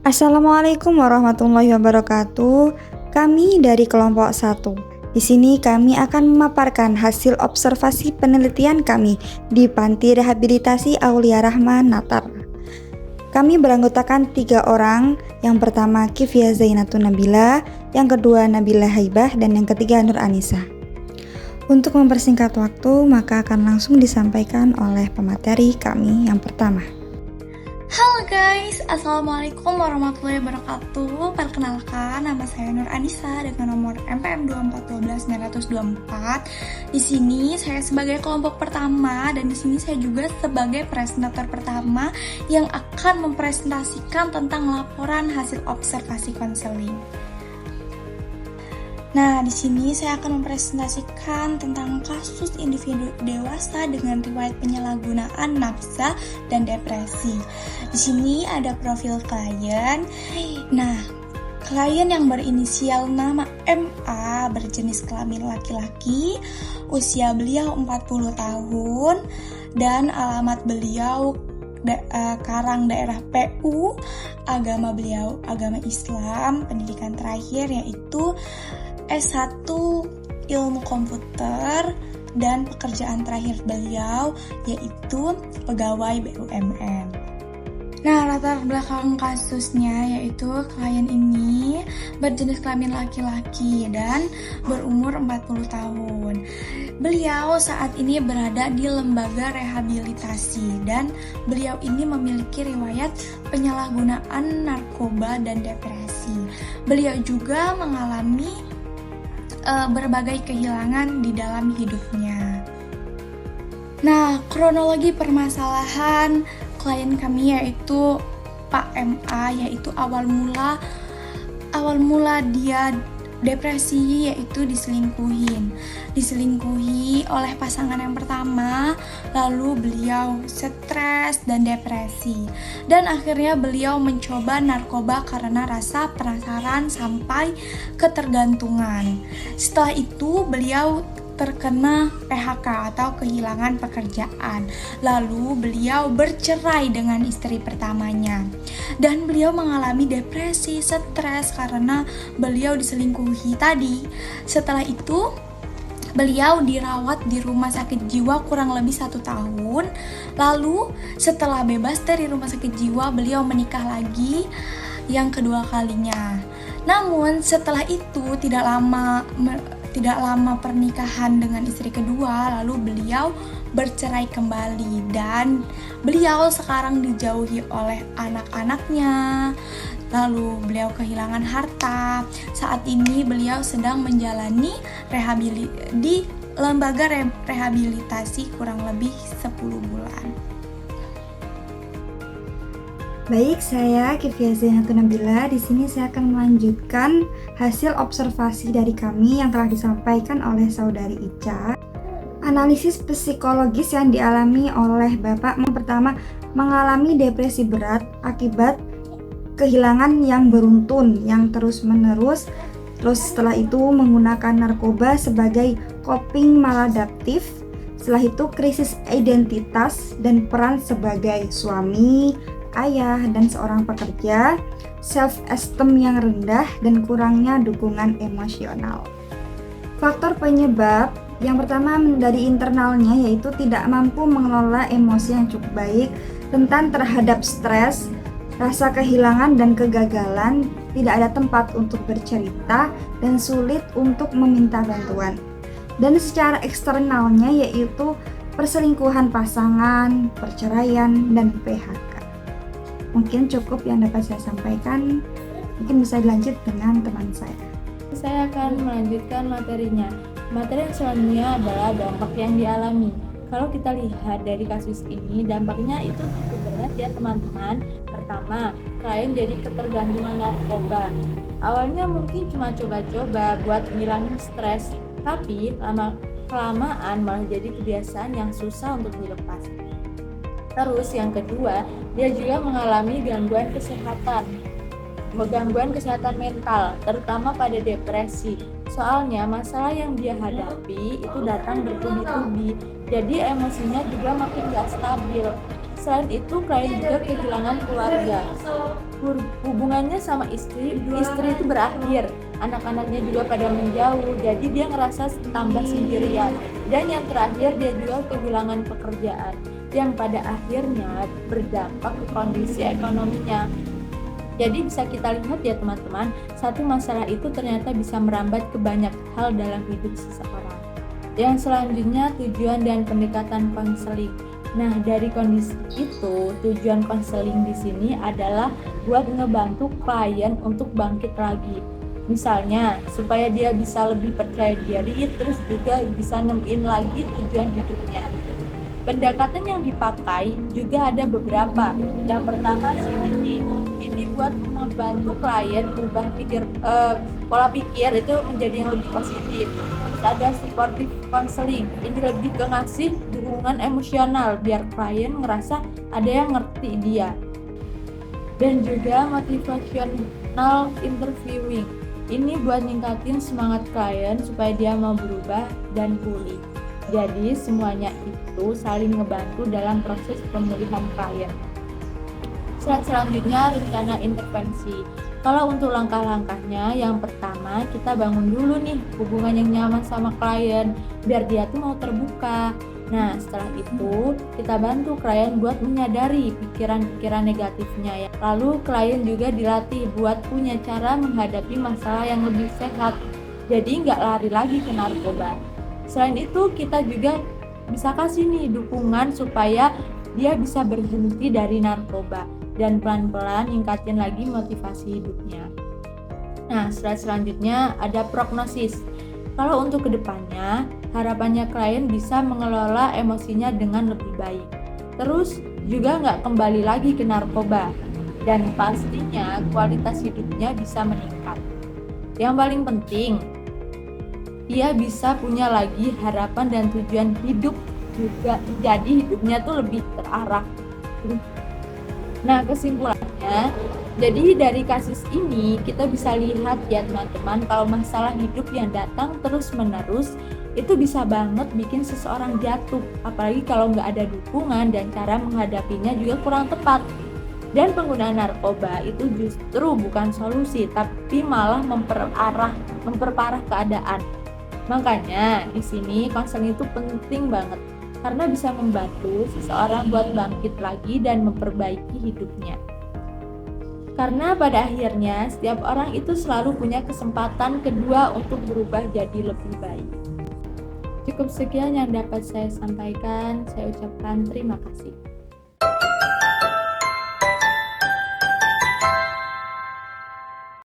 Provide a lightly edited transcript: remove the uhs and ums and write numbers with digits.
Assalamualaikum warahmatullahi wabarakatuh. Kami dari kelompok 1. Di sini kami akan memaparkan hasil observasi penelitian kami di Panti Rehabilitasi Aulia Rahman Natar. Kami beranggotakan 3 orang. Yang pertama Kifia Zainatun Nabila, yang kedua Nabila Haibah, dan yang ketiga Nur Anissa. Untuk mempersingkat waktu, maka akan langsung disampaikan oleh pemateri kami yang pertama. Halo guys, Assalamualaikum warahmatullahi wabarakatuh. Perkenalkan, nama saya Nur Anissa dengan nomor MPM 2412924. Di sini saya sebagai kelompok pertama dan di sini saya juga sebagai presentator pertama yang akan mempresentasikan tentang laporan hasil observasi konseling. Nah, di sini saya akan mempresentasikan tentang kasus individu dewasa dengan riwayat penyalahgunaan nafsa dan depresi. Di sini ada profil klien. Nah, klien yang berinisial nama MA, berjenis kelamin laki-laki, usia beliau 40 tahun, dan alamat beliau Karang daerah PU, agama beliau agama Islam, pendidikan terakhir yaitu S1 Ilmu Komputer, dan pekerjaan terakhir beliau yaitu pegawai BUMN. Nah, latar belakang kasusnya yaitu klien ini berjenis kelamin laki-laki dan berumur 40 tahun. Beliau saat ini berada di lembaga rehabilitasi dan beliau ini memiliki riwayat penyalahgunaan narkoba dan depresi. Beliau juga mengalami berbagai kehilangan di dalam hidupnya. Nah, kronologi permasalahan klien kami yaitu Pak MA, yaitu awal mula dia depresi yaitu diselingkuhi oleh pasangan yang pertama, lalu beliau stres dan depresi, dan akhirnya beliau mencoba narkoba karena rasa penasaran sampai ketergantungan. Setelah itu beliau terkena PHK atau kehilangan pekerjaan. Lalu beliau bercerai dengan istri pertamanya. Dan beliau mengalami depresi, stres karena beliau diselingkuhi tadi. Setelah itu beliau dirawat di rumah sakit jiwa kurang lebih 1 tahun. Lalu setelah bebas dari rumah sakit jiwa, beliau menikah lagi yang kedua kalinya. Namun setelah itu tidak lama pernikahan dengan istri kedua, lalu beliau bercerai kembali dan beliau sekarang dijauhi oleh anak-anaknya. Lalu beliau kehilangan harta. Saat ini beliau sedang menjalani di lembaga rehabilitasi kurang lebih 10 bulan. Baik, saya Kifia Zainatun Nabila. Di sini saya akan melanjutkan hasil observasi dari kami yang telah disampaikan oleh saudari Ica. Analisis psikologis yang dialami oleh Bapak pertama mengalami depresi berat akibat kehilangan yang beruntun yang terus-menerus. Terus setelah itu menggunakan narkoba sebagai coping maladaptif. Setelah itu krisis identitas dan peran sebagai suami, ayah, dan seorang pekerja, self-esteem yang rendah, dan kurangnya dukungan emosional. Faktor penyebab yang pertama dari internalnya yaitu tidak mampu mengelola emosi yang cukup baik, rentan terhadap stres, rasa kehilangan dan kegagalan, tidak ada tempat untuk bercerita, dan sulit untuk meminta bantuan. Dan secara eksternalnya yaitu perselingkuhan pasangan, perceraian, dan PHK. Mungkin cukup yang dapat saya sampaikan. Mungkin bisa dilanjut dengan teman saya. Saya akan melanjutkan materinya. Materi yang selanjutnya adalah dampak yang dialami. Kalau kita lihat dari kasus ini, dampaknya itu cukup berat ya teman-teman. Pertama, klien jadi ketergantungan narkoba. Awalnya mungkin cuma coba-coba buat ngilangin stres, tapi lama-kelamaan malah jadi kebiasaan yang susah untuk dilepas. Terus yang kedua, dia juga mengalami gangguan kesehatan mental, terutama pada depresi. Soalnya masalah yang dia hadapi itu datang bertubi-tubi, jadi emosinya juga makin gak stabil. selain itu klien juga kehilangan keluarga. Hubungannya sama istri itu berakhir, anak-anaknya juga pada menjauh, jadi dia ngerasa tambah sendirian. Dan yang terakhir, dia juga kehilangan pekerjaan yang pada akhirnya berdampak ke kondisi ekonominya. Jadi bisa kita lihat ya teman-teman, satu masalah itu ternyata bisa merambat ke banyak hal dalam hidup seseorang. Yang selanjutnya, tujuan dan pendekatan konseling. Nah, dari kondisi itu, tujuan konseling di sini adalah buat ngebantu klien untuk bangkit lagi. Misalnya, supaya dia bisa lebih percaya diri, terus juga bisa nemuin lagi tujuan hidupnya. Pendekatan yang dipakai juga ada beberapa. Yang pertama ini buat membantu klien berubah pola pikir itu menjadi yang lebih positif. Terus ada supportive counseling, ini lebih ke ngasih dukungan emosional biar klien ngerasa ada yang ngerti dia. Dan juga motivational interviewing, ini buat ningkatin semangat klien supaya dia mau berubah dan pulih. Jadi semuanya itu saling ngebantu dalam proses pemulihan klien. Selanjutnya, rencana intervensi. Kalau untuk langkah-langkahnya, yang pertama kita bangun dulu nih hubungan yang nyaman sama klien biar dia tuh mau terbuka. Nah, setelah itu kita bantu klien buat menyadari pikiran-pikiran negatifnya ya. Lalu klien juga dilatih buat punya cara menghadapi masalah yang lebih sehat. Jadi nggak lari lagi ke narkoba. Selain itu kita juga bisa kasih nih dukungan supaya dia bisa berhenti dari narkoba dan pelan-pelan ningkatin lagi motivasi hidupnya. Nah, selanjutnya ada prognosis. Kalau untuk kedepannya, harapannya klien bisa mengelola emosinya dengan lebih baik. Terus juga nggak kembali lagi ke narkoba. Dan pastinya kualitas hidupnya bisa meningkat. Yang paling penting, dia bisa punya lagi harapan dan tujuan hidup juga. Jadi hidupnya tuh lebih terarah. Nah, kesimpulannya, jadi dari kasus ini kita bisa lihat ya teman-teman, kalau masalah hidup yang datang terus-menerus itu bisa banget bikin seseorang jatuh, apalagi kalau nggak ada dukungan dan cara menghadapinya juga kurang tepat. Dan penggunaan narkoba itu justru bukan solusi, tapi malah memperparah keadaan. Makanya di sini konseling itu penting banget, karena bisa membantu seseorang buat bangkit lagi dan memperbaiki hidupnya. Karena pada akhirnya setiap orang itu selalu punya kesempatan kedua untuk berubah jadi lebih baik. Cukup sekian yang dapat saya sampaikan. Saya ucapkan terima kasih.